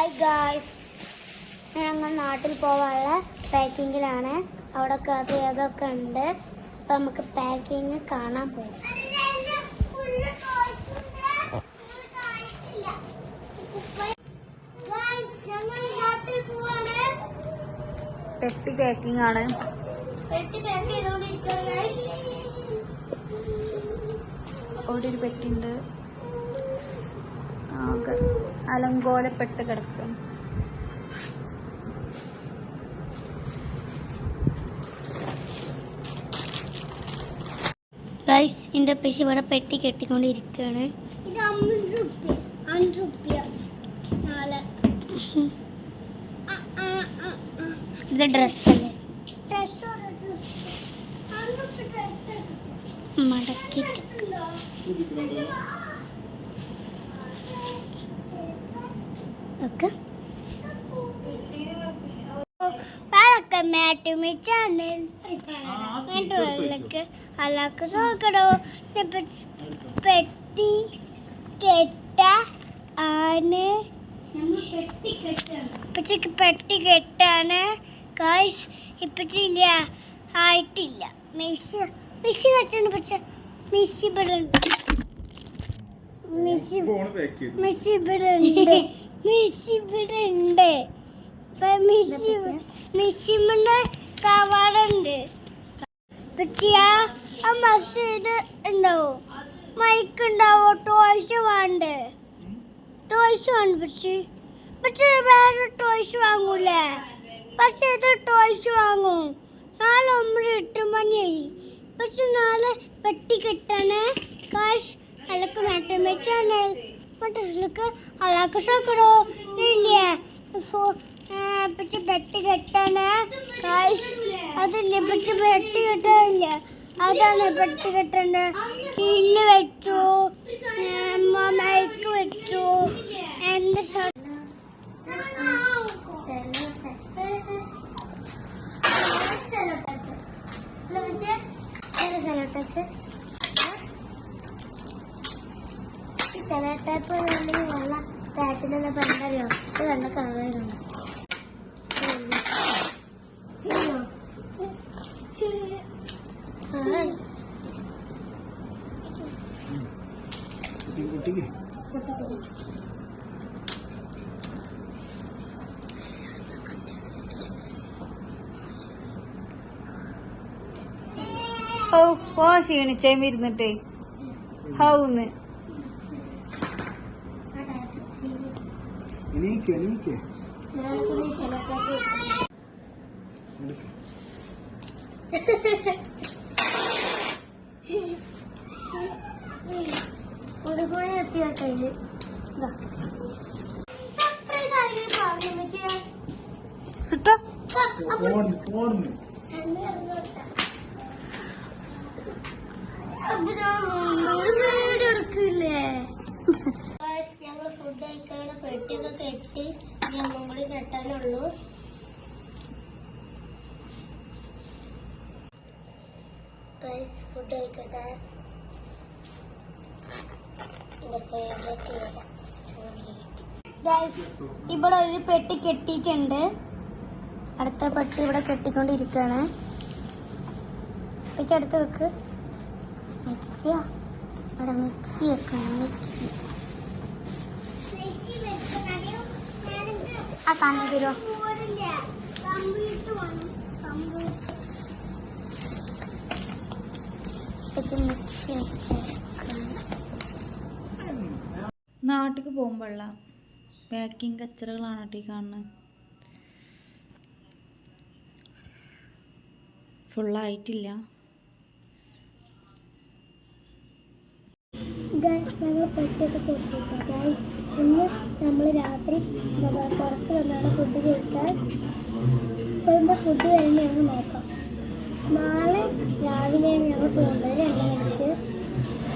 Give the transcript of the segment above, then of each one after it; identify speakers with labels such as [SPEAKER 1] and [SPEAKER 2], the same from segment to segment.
[SPEAKER 1] Hi guys, ഞങ്ങൾ നാട്ടിൽ പോകാനുള്ള പാക്കിങ്ങിലാണ്. അവിടെ അത് ഏതൊക്കെ ഉണ്ട്. അപ്പം നമുക്ക് പാക്കിങ് കാണാൻ പോകും.
[SPEAKER 2] പെട്ടി പാക്കിംഗ് ആണ്.
[SPEAKER 1] പെട്ടി പാക്ക് ചെയ്തോണ്ടിരിക്കുകയാണ്.
[SPEAKER 2] അവിടെ ഒരു പെട്ടി ഉണ്ട്. ആകെ അലങ്കോലപ്പെട്ട് കിടക്കും.
[SPEAKER 1] ഗൈസ്, എൻ്റെ പൈസ ഇവിടെ പെട്ടി കെട്ടിക്കൊണ്ടിരിക്കുകയാണ്. ഇത് ഡ്രസ്സല്ലേ, മടക്കിട്ട് okay. welcome to my channel. അല്ലാക്ക് നോക്കണോ പെട്ടി കെട്ട ആണ്. ഇപ്പച്ചക്ക് പെട്ടി കെട്ടാണ് ഗായ്സ്. ഇപ്പച്ചില്ല ആയിട്ടില്ല. മെസ്സി കെട്ടാണ്. പക്ഷെ മെസ്സി ഇവിടെ ഉണ്ട്. മെസ്സി ഇവിടെ ഉണ്ട്. മെസ്സിന്റെ കവാടുണ്ട്. പക്ഷേ ആ മസ്ജിദ് ഉണ്ടാവോ, മൈക്ക് ഉണ്ടാവോ, ടോയ്സ് വേണ്ടേ? ടോയ്സ് വേണ്ട. പക്ഷേ വേറെ ടോയ്സ് വാങ്ങൂലേ? പക്ഷെ ഇത് ടോയ്സ് വാങ്ങും. നാളെ 8 മണിയായി. പക്ഷെ നാളെ പെട്ടി കെട്ടാണ് കാശ്. അലക്ക് മാറ്റമേ ചാനൽ മറ്റൊക്കെ അലക്ക് സക്കടോ ഇല്ലേ? പക്ഷെ പെട്ടി കെട്ടാണ് കാശ്. അതില്ലേ, പക്ഷെ പെട്ടി കെട്ടാനില്ല. അതാണ് പെട്ടി കെട്ടേണ്ട. ചില്ല് വെച്ചു, മൈക്ക് വെച്ചു. എന്താ സെലോടേപ്പ് വെള്ള പാക്കിലുള്ള പണ്ടറിയോ? ഇത് കണ്ട കളറുണ്ട്.
[SPEAKER 2] ഓ ക്ഷീണിച്ചേം ഇരുന്നിട്ടേ ഹൗന്ന് ഞങ്ങള് ഫുഡ് കഴിക്കാനുള്ള പെട്ടിയൊക്കെ കെട്ടി ഞമ്മ കൂടി കെട്ടാനുള്ളൂ. ഫുഡ് കഴിക്കട്ടെ. ഇവിടെ ഒരു പെട്ടി കെട്ടിയിട്ടുണ്ട്. അടുത്ത പെട്ടി ഇവിടെ കെട്ടിക്കൊണ്ടിരിക്കുകയാണ്. അടുത്ത് വെക്ക്. മിക്സിയാ, ഇവിടെ മിക്സി വെക്കണം. മിക്സി ആ സാധനം തരുമോ? നാട്ടിക്ക് പോകുമ്പോഴുള്ള പാക്കിങ് കച്ചറകളാണ് കേട്ടോ ഈ കാണുന്നത്. ഫുള്ളായിട്ടില്ല.
[SPEAKER 1] ഞങ്ങൾ പെട്ടിയൊക്കെ കെട്ടിട്ടോ ഗൈസ്. ഇന്ന് നമ്മൾ രാത്രി പുറത്ത് വന്നാണ് ഫുഡ് കഴിക്കാൻ. ഇപ്പോൾ എന്താ ഫുഡ് കഴിഞ്ഞ് ഞങ്ങൾ നോക്കാം. നാളെ രാവിലെയാണ് ഞങ്ങൾ പോകേണ്ടത് 2 മണിക്ക്.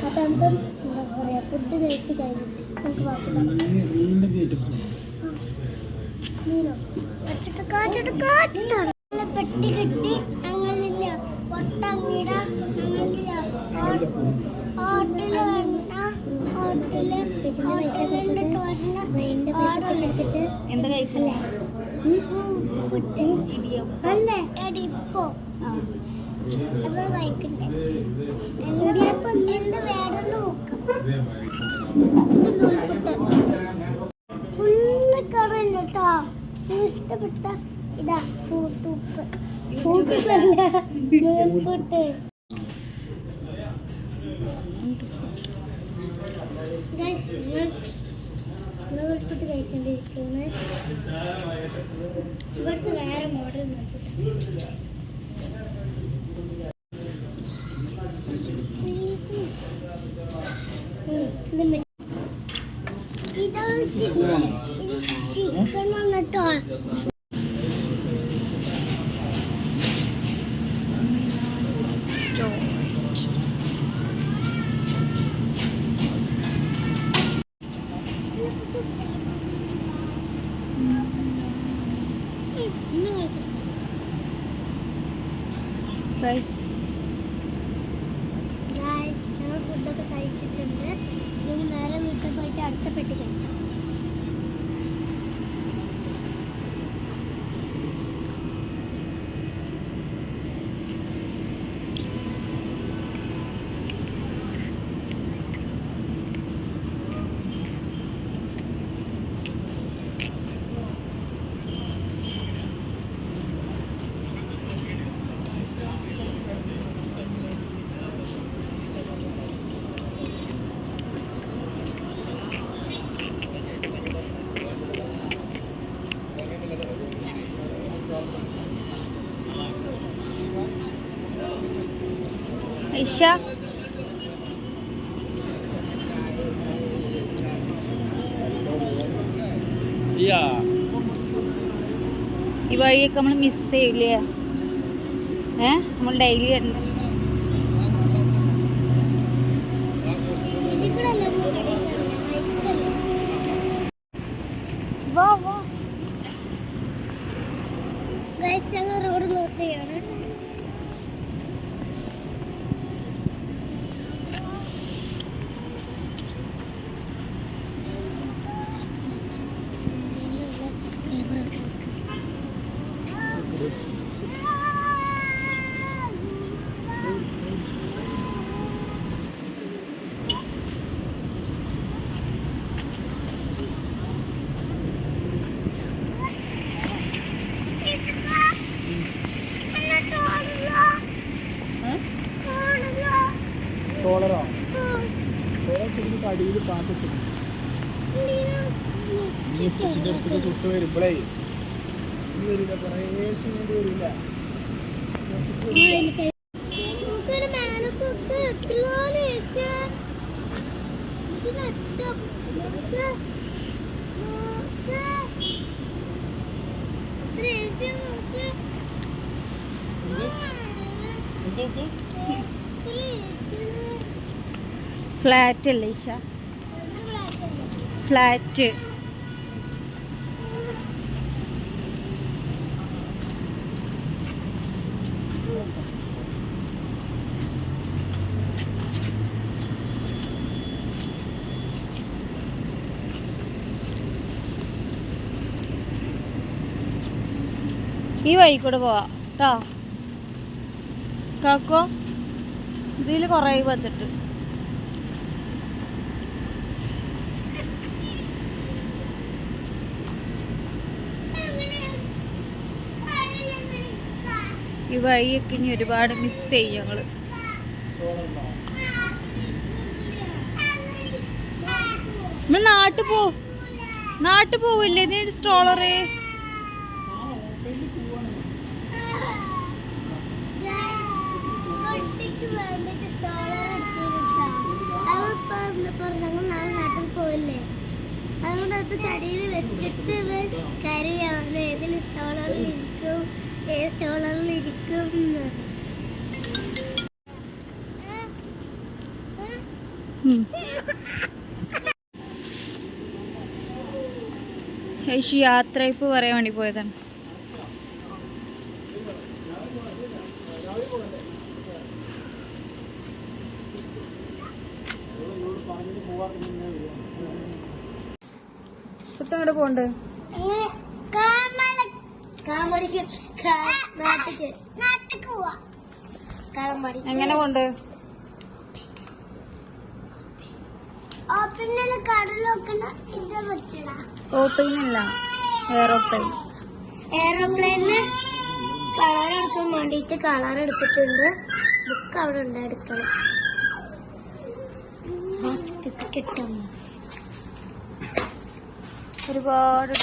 [SPEAKER 1] അപ്പം നമുക്ക് എന്താ പറയുക, ഫുഡ് കഴിച്ച് കഴിഞ്ഞിട്ട് നമുക്ക് പെട്ടി കെട്ടി ഞങ്ങളില്ല പൊട്ടങ്ങിട ഞങ്ങളില്ല ഹോട്ടല് വേണ്ട. ഹോട്ടലിന്റെ
[SPEAKER 2] എന്താ കഴിക്കല്ലേ?
[SPEAKER 1] അല്ലേ എടിപ്പോ അപ്പൊ കഴിക്കണ്ടേ എന്റെ വേറെ ഫുള്ള് കറണ്ട് കേട്ടോ. ഇഷ്ടപ്പെട്ട ഇതാ കൂട്ടുപ്പ് കൂട്ടുപ്പ് നൂൽപുട്ട് കഴിച്ചോണ്ടിരിക്കുന്നത്. ഇവിടുത്തെ വേറെ മോഡൽ ഇതാണ് ചിക്കൻ വന്നിട്ടോ. ഞങ്ങൾ ഫുഡൊക്കെ കഴിച്ചിട്ടുണ്ട്. ഇനി നേരെ വീട്ടിൽ പോയിട്ട് അടുത്ത പെട്ടി കഴിക്കാം.
[SPEAKER 2] ഇഷ ഈ വഴിയൊക്കെ നമ്മൾ മിസ് ചെയ്യില്ലേ? നമ്മൾ ഡെയിലി വരണ്ട.
[SPEAKER 1] ഞങ്ങൾ റോഡ് ക്ലോസ് ചെയ്യാണ്.
[SPEAKER 3] അടിയിൽ പാട്ടിച്ചിട്ട് സുട്ട് വരുമ്പോഴേ വരില്ല, കുറേ വരില്ല.
[SPEAKER 2] ഫ്ലാറ്റ് അല്ലേ ഇഷ? ഫ്ലാറ്റ്. ഈ വഴി കൂടെ പോവാ കേട്ടോ കാക്കോ. ഇതിൽ കുറേ വന്നിട്ട് ഈ വഴിയൊക്കെ ഇനി ഒരുപാട് മിസ് ചെയ്യും ഞങ്ങള്. നമ്മൾ നാട്ടു പോവില്ലേ നീ സ്ട്രോളറ്?
[SPEAKER 1] നാട്ടിൽ പോയില്ലേ, അതുകൊണ്ട് അത് കടയിൽ വെച്ചിട്ട് കരയാണ് ഏതിൽ സ്റ്റോളറിൽ ഇരിക്കും, ഏത് സ്റ്റോളറിൽ ഇരിക്കും.
[SPEAKER 2] യാത്രയപ്പ് പറയാൻ വേണ്ടി പോയതാണ്. ചുട്ടങ്ങോട്ട് പോണ്ട്.
[SPEAKER 1] കാമടിക്ക് നാട്ടിക്ക് പോവാ. കളമടി
[SPEAKER 2] എങ്ങനെ കൊണ്ട്
[SPEAKER 1] പിന്നെ കടലൊക്കെ ഇത് വെച്ചടാ.
[SPEAKER 2] ഓപ്ലെയിൻ അല്ല, എയറോപ്ലെയിൻ.
[SPEAKER 1] എയറോപ്ലെയിന് കളർ എടുക്കാൻ വേണ്ടിയിട്ട് കളർ എടുത്തിട്ടുണ്ട്. ബുക്ക് അവിടെ ഉണ്ട്, എടുക്കണം.
[SPEAKER 2] ഒരുപാട്